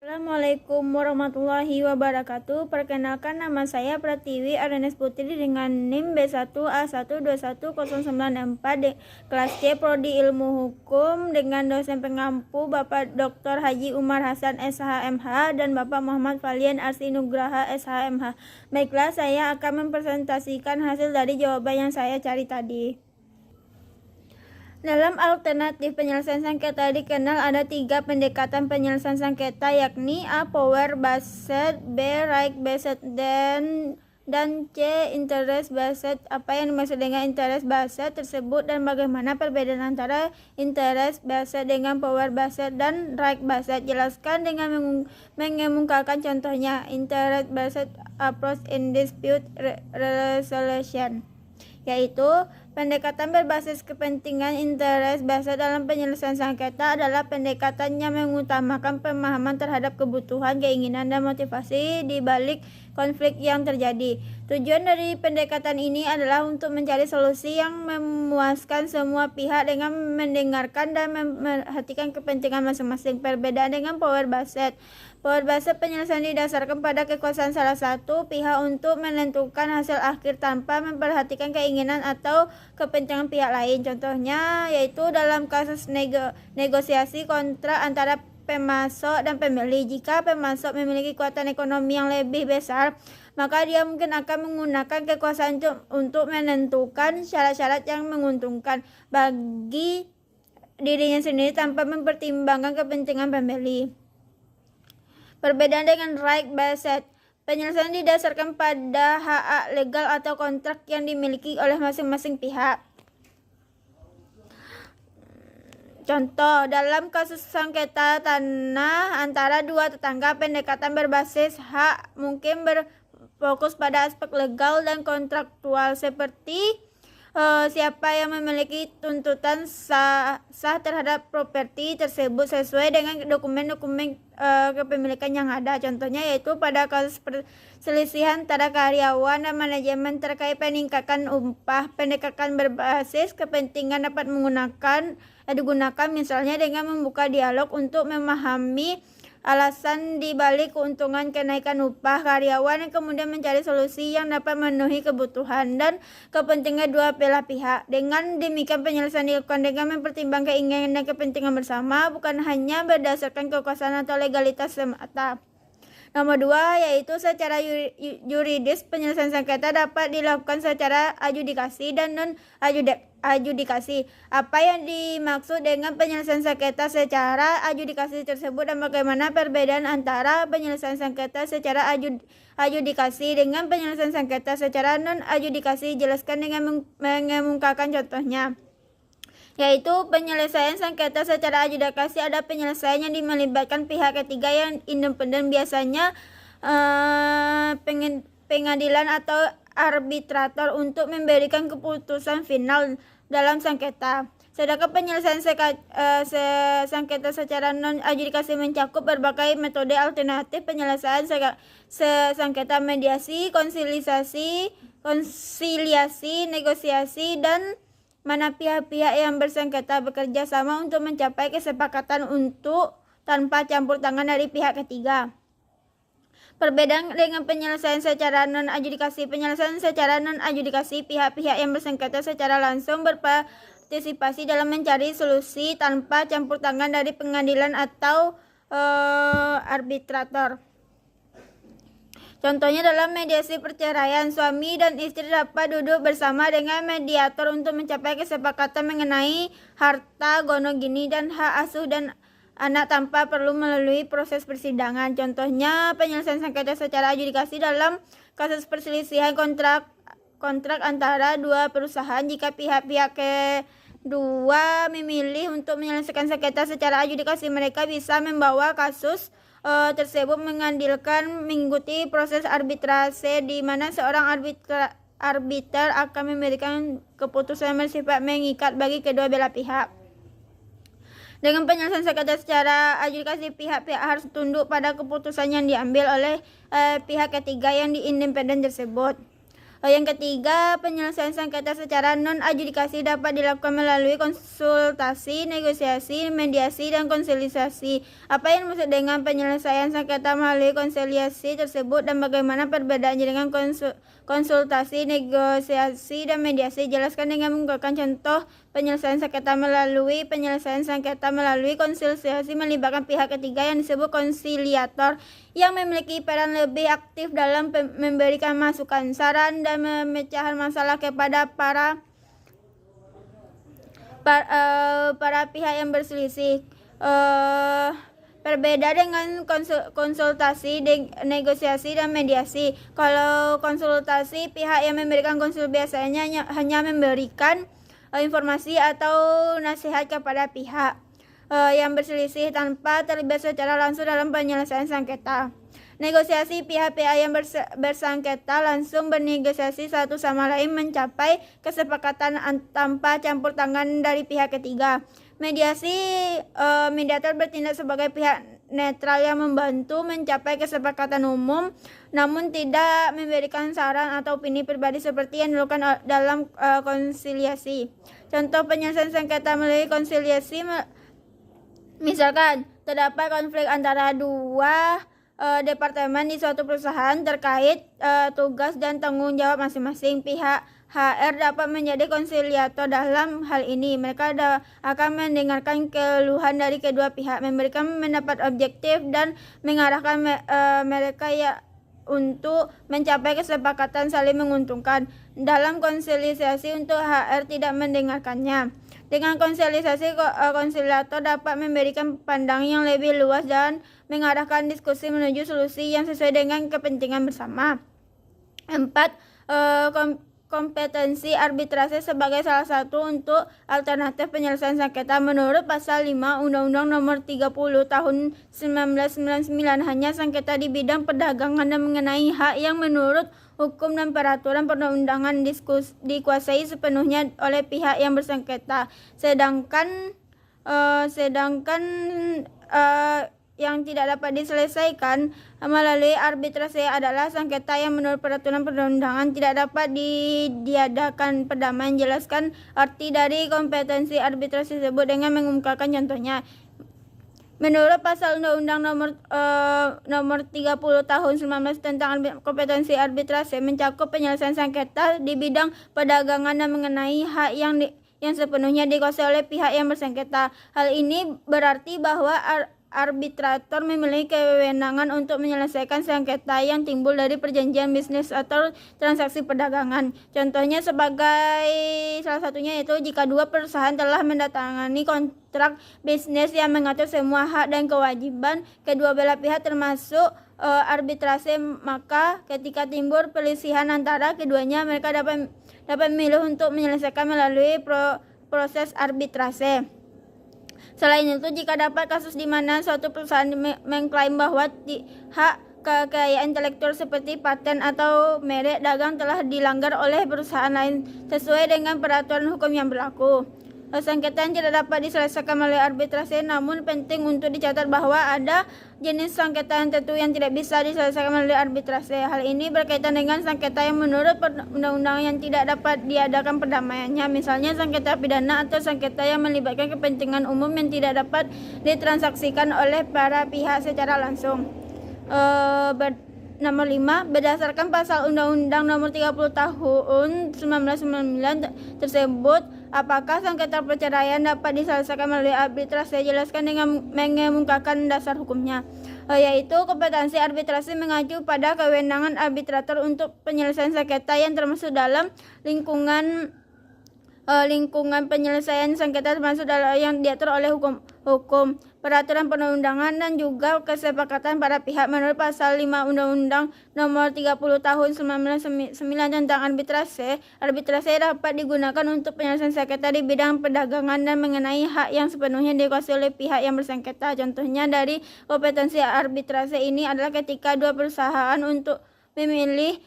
Assalamualaikum warahmatullahi wabarakatuh. Perkenalkan, nama saya Pratiwi Ardenes Putri dengan NIM B1A1210964 kelas C Prodi Ilmu Hukum dengan dosen pengampu Bapak Dr. Haji Umar Hasan SHMH dan Bapak Muhammad Falian Arsi Nugraha SHMH. Baiklah, saya akan mempresentasikan hasil dari jawaban yang saya cari tadi. Dalam alternatif penyelesaian sengketa dikenal ada 3 pendekatan penyelesaian sengketa, yakni A. Power based, B. Right based, dan C. Interest based. Apa yang dimaksud dengan interest based tersebut dan bagaimana perbedaan antara interest based dengan power based dan right based? Jelaskan dengan mengemukakan contohnya. Interest based approach in dispute resolution, yaitu pendekatan berbasis kepentingan. Interest based dalam penyelesaian sengketa adalah pendekatan yang mengutamakan pemahaman terhadap kebutuhan, keinginan, dan motivasi di balik konflik yang terjadi. Tujuan dari pendekatan ini adalah untuk mencari solusi yang memuaskan semua pihak dengan mendengarkan dan memperhatikan kepentingan masing-masing. Perbedaan dengan power based. Power based penyelesaian didasarkan pada kekuasaan salah satu pihak untuk menentukan hasil akhir tanpa memperhatikan keinginan atau kepentingan pihak lain. Contohnya yaitu dalam kasus negosiasi kontrak antara pemasok dan pembeli. Jika pemasok memiliki kekuatan ekonomi yang lebih besar, maka dia mungkin akan menggunakan kekuasaan untuk menentukan syarat-syarat yang menguntungkan bagi dirinya sendiri tanpa mempertimbangkan kepentingan pembeli. Perbedaan dengan right based. Penyelesaian didasarkan pada hak legal atau kontrak yang dimiliki oleh masing-masing pihak. Contoh, dalam kasus sengketa tanah antara dua tetangga, pendekatan berbasis hak mungkin berfokus pada aspek legal dan kontraktual seperti siapa yang memiliki tuntutan sah terhadap properti tersebut sesuai dengan dokumen-dokumen kepemilikan yang ada. Contohnya yaitu pada kasus perselisihan antara karyawan dan manajemen terkait peningkatan upah. Pendekatan berbasis kepentingan dapat digunakan misalnya dengan membuka dialog untuk memahami alasan di balik keuntungan kenaikan upah karyawan yang kemudian mencari solusi yang dapat memenuhi kebutuhan dan kepentingan dua belah pihak. Dengan demikian penyelesaian dilakukan dengan mempertimbangkan keinginan dan kepentingan bersama, bukan hanya berdasarkan kekuasaan atau legalitas semata. Nomor 2 yaitu secara yuridis. Penyelesaian sengketa dapat dilakukan secara adjudikasi dan non adjudikasi. Apa yang dimaksud dengan penyelesaian sengketa secara adjudikasi tersebut dan bagaimana perbedaan antara penyelesaian sengketa secara adjudikasi dengan penyelesaian sengketa secara non adjudikasi? Jelaskan dengan mengemukakan contohnya. Yaitu penyelesaian sengketa secara adjudikasi ada penyelesaian yang melibatkan pihak ketiga yang independen, biasanya pengadilan atau arbitrator untuk memberikan keputusan final dalam sengketa. Sedangkan penyelesaian sengketa secara non adjudikasi mencakup berbagai metode alternatif penyelesaian sengketa: mediasi, konsiliasi, negosiasi, dan mana pihak-pihak yang bersengketa bekerja sama untuk mencapai kesepakatan tanpa campur tangan dari pihak ketiga. Perbedaan dengan penyelesaian secara non adjudikasi. Penyelesaian secara non adjudikasi, pihak-pihak yang bersengketa secara langsung berpartisipasi dalam mencari solusi tanpa campur tangan dari pengadilan atau arbitrator. Contohnya dalam mediasi perceraian, suami dan istri dapat duduk bersama dengan mediator untuk mencapai kesepakatan mengenai harta gono gini dan hak asuh dan anak tanpa perlu melalui proses persidangan. Contohnya penyelesaian sengketa secara adjudikasi dalam kasus perselisihan kontrak antara dua perusahaan. Jika pihak-pihak kedua memilih untuk menyelesaikan sengketa secara adjudikasi, mereka bisa membawa kasus tersebut mengikuti proses arbitrase di mana seorang arbiter akan memberikan keputusan yang bersifat mengikat bagi kedua belah pihak. Dengan penyelesaian sengketa secara adjudikasi, pihak-pihak harus tunduk pada keputusan yang diambil oleh pihak ketiga yang independen tersebut. Yang ketiga, penyelesaian sengketa secara non-adjudikasi dapat dilakukan melalui konsultasi, negosiasi, mediasi, dan konsiliasi. Apa yang dimaksud dengan penyelesaian sengketa melalui konsiliasi tersebut dan bagaimana perbedaannya dengan konsultasi, negosiasi, dan mediasi? Jelaskan dengan menggunakan contoh penyelesaian sengketa melalui konsiliasi melibatkan pihak ketiga yang disebut konsiliator yang memiliki peran lebih aktif dalam memberikan masukan, saran, dan memecahkan masalah kepada para pihak yang berselisih. Berbeda dengan konsultasi, negosiasi, dan mediasi. Kalau konsultasi, pihak yang memberikan konsul biasanya hanya memberikan informasi atau nasihat kepada pihak yang berselisih tanpa terlibat secara langsung dalam penyelesaian sengketa. Negosiasi, pihak-pihak yang bersengketa langsung bernegosiasi satu sama lain mencapai kesepakatan tanpa campur tangan dari pihak ketiga. Mediasi, mediator bertindak sebagai pihak netral yang membantu mencapai kesepakatan umum namun tidak memberikan saran atau opini pribadi seperti yang dilakukan dalam konsiliasi. Contoh penyelesaian sengketa melalui konsiliasi, misalkan terdapat konflik antara dua departemen di suatu perusahaan terkait tugas dan tanggung jawab masing-masing. Pihak HR dapat menjadi konsiliator dalam hal ini. Mereka akan mendengarkan keluhan dari kedua pihak, memberikan pendapat objektif, dan mengarahkan mereka untuk mencapai kesepakatan saling menguntungkan. Dalam konsiliasi, untuk HR tidak mendengarkannya. Dengan konsiliasi, konsiliator dapat memberikan pandangan yang lebih luas dan mengarahkan diskusi menuju solusi yang sesuai dengan kepentingan bersama. 4. Kompetensi arbitrase sebagai salah satu untuk alternatif penyelesaian sengketa. Menurut Pasal 5 Undang-Undang Nomor 30 Tahun 1999, hanya sengketa di bidang perdagangan dan mengenai hak yang menurut hukum dan peraturan perundang-undangan dikuasai sepenuhnya oleh pihak yang bersengketa. Sedangkan yang tidak dapat diselesaikan melalui arbitrase adalah sengketa yang menurut peraturan perundang-undangan tidak dapat diadakan perdamaian. Jelaskan arti dari kompetensi arbitrase tersebut dengan mengungkapkan contohnya. Menurut Pasal Undang-Undang Nomor 30 Tahun 19 tentang kompetensi arbitrase mencakup penyelesaian sengketa di bidang perdagangan dan mengenai hak yang sepenuhnya dikuasai oleh pihak yang bersengketa. Hal ini berarti bahwa arbitrator memiliki kewenangan untuk menyelesaikan sengketa yang timbul dari perjanjian bisnis atau transaksi perdagangan. Contohnya sebagai salah satunya yaitu jika dua perusahaan telah mendatangani kontrak bisnis yang mengatur semua hak dan kewajiban kedua belah pihak termasuk arbitrase, maka ketika timbul perselisihan antara keduanya, mereka dapat memilih untuk menyelesaikan melalui proses arbitrase. Selain itu, jika dapat kasus di mana suatu perusahaan mengklaim bahwa hak kekayaan intelektual seperti paten atau merek dagang telah dilanggar oleh perusahaan lain sesuai dengan peraturan hukum yang berlaku, sengketa yang tidak dapat diselesaikan melalui arbitrase. Namun penting untuk dicatat bahwa ada jenis sengketa tertentu yang tidak bisa diselesaikan melalui arbitrase. Hal ini berkaitan dengan sengketa yang menurut undang-undang yang tidak dapat diadakan perdamaiannya, misalnya sengketa pidana atau sengketa yang melibatkan kepentingan umum yang tidak dapat ditransaksikan oleh para pihak secara langsung. Nomor 5. Berdasarkan Pasal Undang-Undang Nomor 30 Tahun 1999 tersebut, apakah sengketa perceraian dapat diselesaikan melalui arbitrase? Jelaskan dengan mengemukakan dasar hukumnya, yaitu kompetensi arbitrase mengacu pada kewenangan arbitrator untuk penyelesaian sengketa yang termasuk dalam lingkungan penyelesaian sengketa termasuk dalam yang diatur oleh hukum, peraturan perundangan, dan juga kesepakatan para pihak. Menurut Pasal 5 Undang-Undang Nomor 30 Tahun 1999 tentang arbitrase dapat digunakan untuk penyelesaian sengketa di bidang perdagangan dan mengenai hak yang sepenuhnya dikuasai oleh pihak yang bersengketa. Contohnya dari kompetensi arbitrase ini adalah ketika dua perusahaan untuk memilih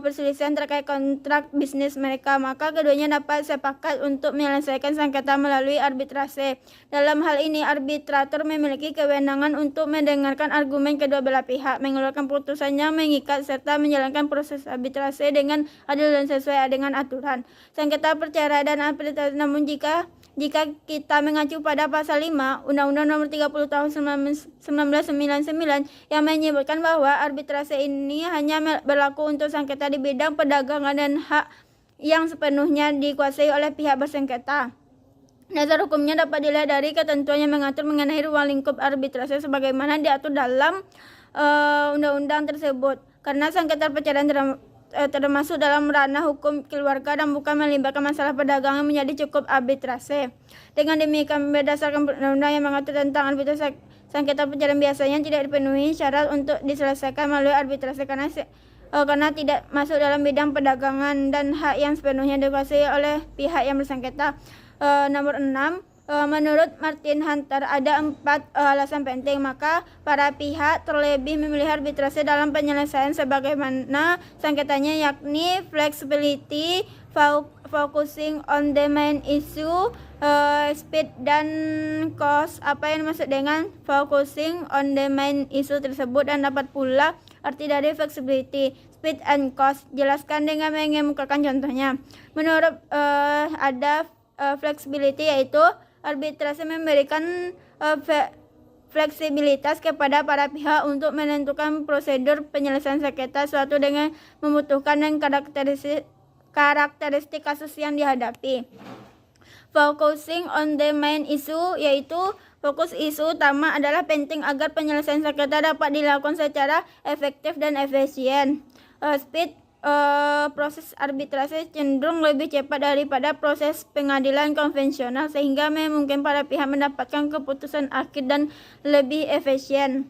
perselisihan terkait kontrak bisnis mereka, maka keduanya dapat sepakat untuk menyelesaikan sengketa melalui arbitrase. Dalam hal ini, arbitrator memiliki kewenangan untuk mendengarkan argumen kedua belah pihak, mengeluarkan putusan yang mengikat, serta menjalankan proses arbitrase dengan adil dan sesuai dengan aturan sengketa perceraian dan arbitrase. Namun jika kita mengacu pada pasal 5 Undang-Undang Nomor 30 Tahun 1999 yang menyebutkan bahwa arbitrase ini hanya berlaku untuk sengketa di bidang perdagangan dan hak yang sepenuhnya dikuasai oleh pihak bersengketa. Dasar hukumnya dapat dilihat dari ketentuan yang mengatur mengenai ruang lingkup arbitrase sebagaimana diatur dalam undang-undang tersebut. Karena sengketa perceraian termasuk dalam ranah hukum keluarga dan bukan melibatkan masalah perdagangan menjadi cukup arbitrase. Dengan demikian, berdasarkan undang-undang yang mengatur tentang arbitrase, sengketa perceraian biasanya tidak dipenuhi syarat untuk diselesaikan melalui arbitrase karena tidak masuk dalam bidang perdagangan dan hak yang sepenuhnya dikuasai oleh pihak yang bersengketa. Nomor 6. Menurut Martin Hunter, ada 4 alasan penting maka para pihak terlebih memilih arbitrase dalam penyelesaian sebagaimana sengketanya, yakni flexibility, focusing on the main issue, speed dan cost. Apa yang dimaksud dengan focusing on the main issue tersebut dan dapat pula arti dari flexibility, speed and cost? Jelaskan dengan mengemukakan contohnya. Menurut ada flexibility yaitu arbitrase memberikan fleksibilitas kepada para pihak untuk menentukan prosedur penyelesaian sengketa suatu dengan membutuhkan dan karakteristik kasus yang dihadapi. Focusing on the main issue yaitu fokus isu utama adalah penting agar penyelesaian sengketa dapat dilakukan secara efektif dan efisien. Speed, proses arbitrase cenderung lebih cepat daripada proses pengadilan konvensional sehingga memungkinkan para pihak mendapatkan keputusan akhir dan lebih efisien.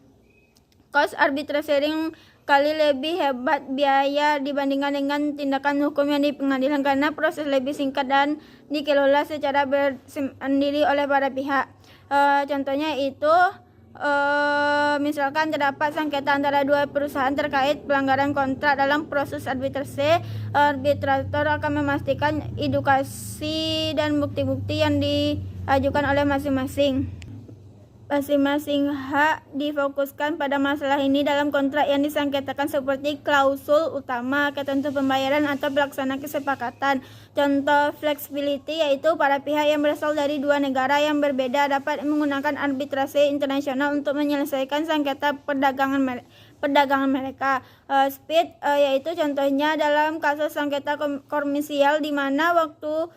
Cost, arbitrase sering kali lebih hebat biaya dibandingkan dengan tindakan hukum yang di pengadilan karena proses lebih singkat dan dikelola secara bersendiri oleh para pihak. Contohnya itu misalkan terdapat sengketa antara dua perusahaan terkait pelanggaran kontrak. Dalam proses arbitrase, arbitrator akan memastikan edukasi dan bukti-bukti yang diajukan oleh masing-masing hak difokuskan pada masalah ini dalam kontrak yang disengketakan seperti klausul utama, ketentuan pembayaran atau pelaksana kesepakatan. Contoh flexibility yaitu para pihak yang berasal dari dua negara yang berbeda dapat menggunakan arbitrase internasional untuk menyelesaikan sengketa perdagangan mereka. Speed yaitu contohnya dalam kasus sengketa komersial di mana waktu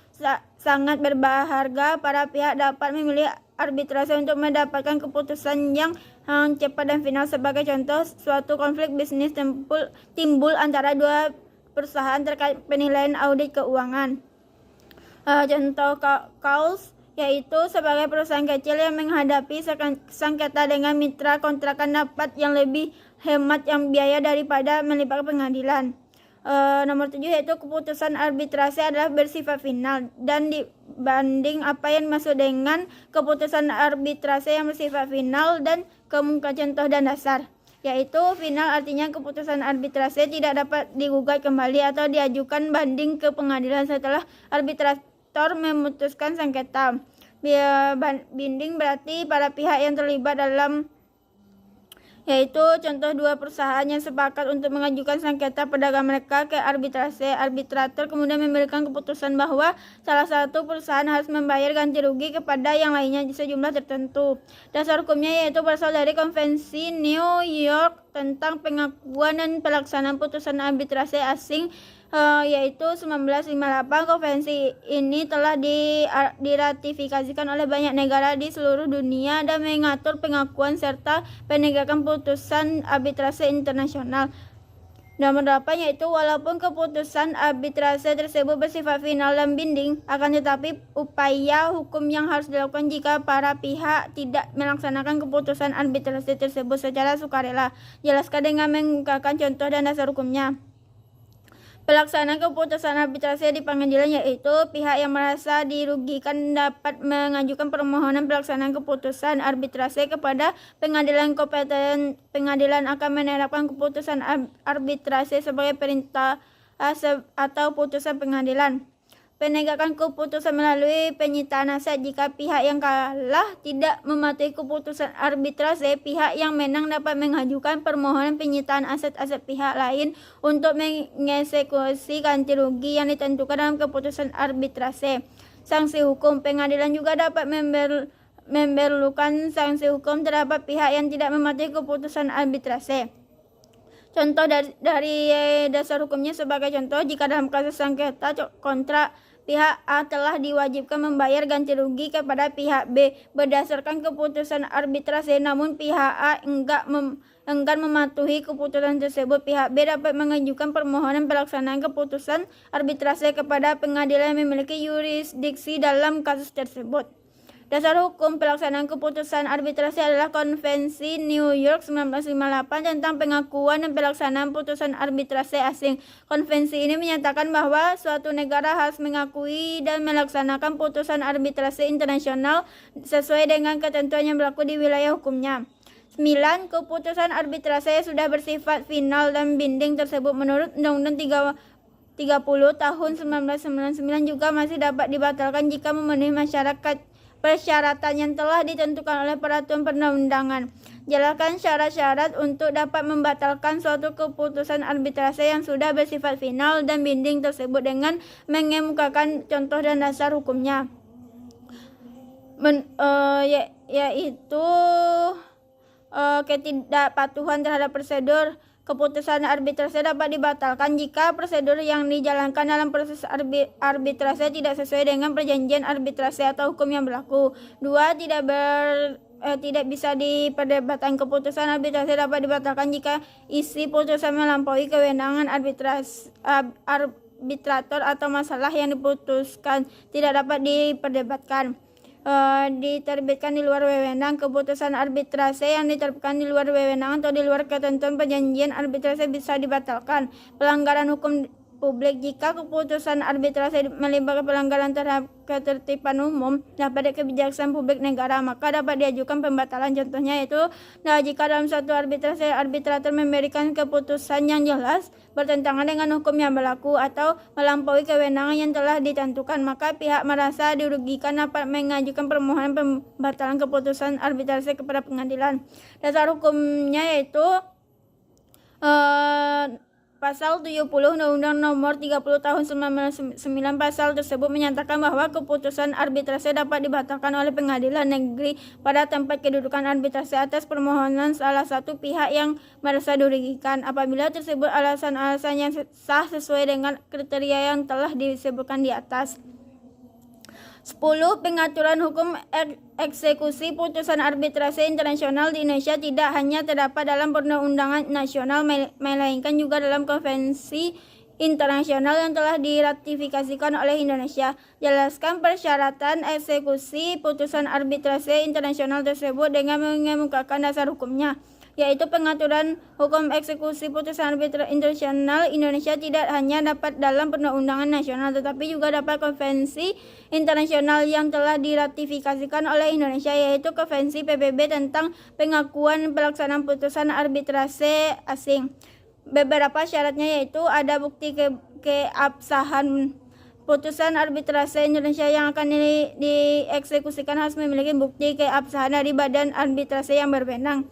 sangat berharga, para pihak dapat memilih arbitrase untuk mendapatkan keputusan yang cepat dan final. Sebagai contoh, suatu konflik bisnis timbul antara dua perusahaan terkait penilaian audit keuangan. Contoh cause yaitu sebagai perusahaan kecil yang menghadapi sengketa dengan mitra kontrakan dapat yang lebih hemat yang biaya daripada melibatkan pengadilan. Nomor 7 yaitu keputusan arbitrase adalah bersifat final dan dibanding apa yang dimaksud dengan keputusan arbitrase yang bersifat final dan kemukakan contoh dan dasar. Yaitu final artinya keputusan arbitrase tidak dapat digugat kembali atau diajukan banding ke pengadilan setelah arbitrator memutuskan sengketa. Banding berarti para pihak yang terlibat dalam yaitu contoh dua perusahaan yang sepakat untuk mengajukan sengketa perdagangan mereka ke arbitrase. Arbitrator kemudian memberikan keputusan bahwa salah satu perusahaan harus membayar ganti rugi kepada yang lainnya di sejumlah tertentu. Dasar hukumnya yaitu berasal dari Konvensi New York tentang pengakuan dan pelaksanaan putusan arbitrase asing yaitu 1958. Konvensi ini telah diratifikasikan oleh banyak negara di seluruh dunia dan mengatur pengakuan serta penegakan putusan arbitrase internasional. Nomor 8 yaitu walaupun keputusan arbitrase tersebut bersifat final dan binding, akan tetapi upaya hukum yang harus dilakukan jika para pihak tidak melaksanakan keputusan arbitrase tersebut secara sukarela. Jelaskan dengan mengungkapkan contoh dan dasar hukumnya. Pelaksana keputusan arbitrase di pengadilan yaitu pihak yang merasa dirugikan dapat mengajukan permohonan pelaksanaan keputusan arbitrase kepada pengadilan kompeten. Pengadilan akan menerapkan keputusan arbitrase sebagai perintah atau putusan pengadilan. Penegakan keputusan melalui penyitaan aset. Jika pihak yang kalah tidak mematuhi keputusan arbitrase, pihak yang menang dapat mengajukan permohonan penyitaan aset-aset pihak lain untuk mengeksekusi ganti rugi yang ditentukan dalam keputusan arbitrase. Sanksi hukum. Pengadilan juga dapat memberlakukan sanksi hukum terhadap pihak yang tidak mematuhi keputusan arbitrase. Contoh dari dasar hukumnya sebagai contoh, jika dalam kasus sengketa kontrak, pihak A telah diwajibkan membayar ganti rugi kepada pihak B berdasarkan keputusan arbitrase, namun pihak A enggan mematuhi keputusan tersebut. Pihak B dapat mengajukan permohonan pelaksanaan keputusan arbitrase kepada pengadilan yang memiliki yurisdiksi dalam kasus tersebut. Dasar hukum pelaksanaan keputusan arbitrase adalah Konvensi New York 1958 tentang pengakuan dan pelaksanaan putusan arbitrase asing. Konvensi ini menyatakan bahwa suatu negara harus mengakui dan melaksanakan putusan arbitrase internasional sesuai dengan ketentuan yang berlaku di wilayah hukumnya. 9. Keputusan arbitrase sudah bersifat final dan binding tersebut menurut Undang-Undang 30 tahun 1999 juga masih dapat dibatalkan jika memenuhi persyaratan yang telah ditentukan oleh peraturan perundang-undangan. Jelaskan syarat-syarat untuk dapat membatalkan suatu keputusan arbitrase yang sudah bersifat final dan binding tersebut dengan mengemukakan contoh dan dasar hukumnya. Yaitu ketidakpatuhan terhadap prosedur. Keputusan arbitrase dapat dibatalkan jika prosedur yang dijalankan dalam proses arbitrase tidak sesuai dengan perjanjian arbitrase atau hukum yang berlaku. 2. Tidak bisa diperdebatkan. Keputusan arbitrase dapat dibatalkan jika isi putusan melampaui kewenangan arbitrator atau masalah yang diputuskan tidak dapat diperdebatkan. Diterbitkan di luar wewenang. Keputusan arbitrase yang diterbitkan di luar wewenang atau di luar ketentuan perjanjian arbitrase bisa dibatalkan. Pelanggaran hukum publik. Jika keputusan arbitrase melibatkan pelanggaran terhadap ketertiban umum dapat kebijaksanaan publik negara, maka dapat diajukan pembatalan. Contohnya yaitu jika dalam suatu arbitrase arbitrator memberikan keputusan yang jelas bertentangan dengan hukum yang berlaku atau melampaui kewenangan yang telah ditentukan, maka pihak merasa dirugikan dapat mengajukan permohonan pembatalan keputusan arbitrase kepada pengadilan. Dasar hukumnya yaitu Pasal 70 Undang-Undang Nomor 30 Tahun 1999. Pasal tersebut menyatakan bahwa keputusan arbitrase dapat dibatalkan oleh pengadilan negeri pada tempat kedudukan arbitrase atas permohonan salah satu pihak yang merasa dirugikan apabila tersebut alasan-alasan yang sah sesuai dengan kriteria yang telah disebutkan di atas. 10. Pengaturan hukum eksekusi putusan arbitrase internasional di Indonesia tidak hanya terdapat dalam perundang-undangan nasional, melainkan juga dalam konvensi internasional yang telah diratifikasikan oleh Indonesia. Jelaskan persyaratan eksekusi putusan arbitrase internasional tersebut dengan mengemukakan dasar hukumnya, yaitu pengaturan hukum eksekusi putusan arbitrase internasional Indonesia tidak hanya dapat dalam perundang-undangan nasional, tetapi juga dapat konvensi internasional yang telah diratifikasikan oleh Indonesia, yaitu Konvensi PBB tentang pengakuan pelaksanaan putusan arbitrase asing. Beberapa syaratnya yaitu ada bukti keabsahan putusan arbitrase Indonesia yang akan dieksekusikan harus memiliki bukti keabsahan dari badan arbitrase yang berwenang,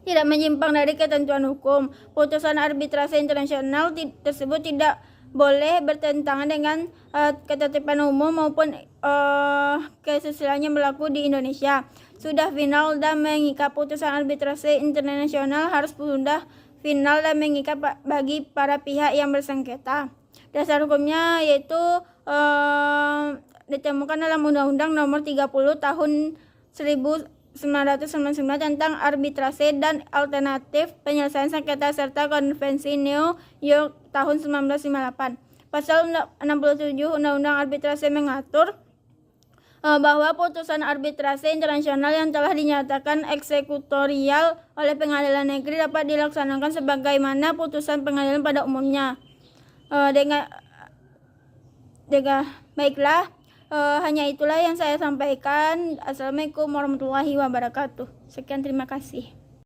tidak menyimpang dari ketentuan hukum. Putusan arbitrase internasional tersebut tidak boleh bertentangan dengan ketertiban umum maupun kesusilaan yang berlaku di Indonesia. Sudah final dan mengikat. Putusan arbitrase internasional harus sudah final dan mengikat bagi para pihak yang bersengketa. Dasar hukumnya yaitu ditemukan dalam Undang-Undang Nomor 30 Tahun 1999 tentang arbitrase dan alternatif penyelesaian sengketa serta Konvensi New York tahun 1958. Pasal 67 Undang-Undang Arbitrase mengatur bahwa putusan arbitrase internasional yang telah dinyatakan eksekutorial oleh pengadilan negeri dapat dilaksanakan sebagaimana putusan pengadilan pada umumnya. dengan baiklah, hanya itulah yang saya sampaikan. Assalamualaikum warahmatullahi wabarakatuh. Sekian, terima kasih.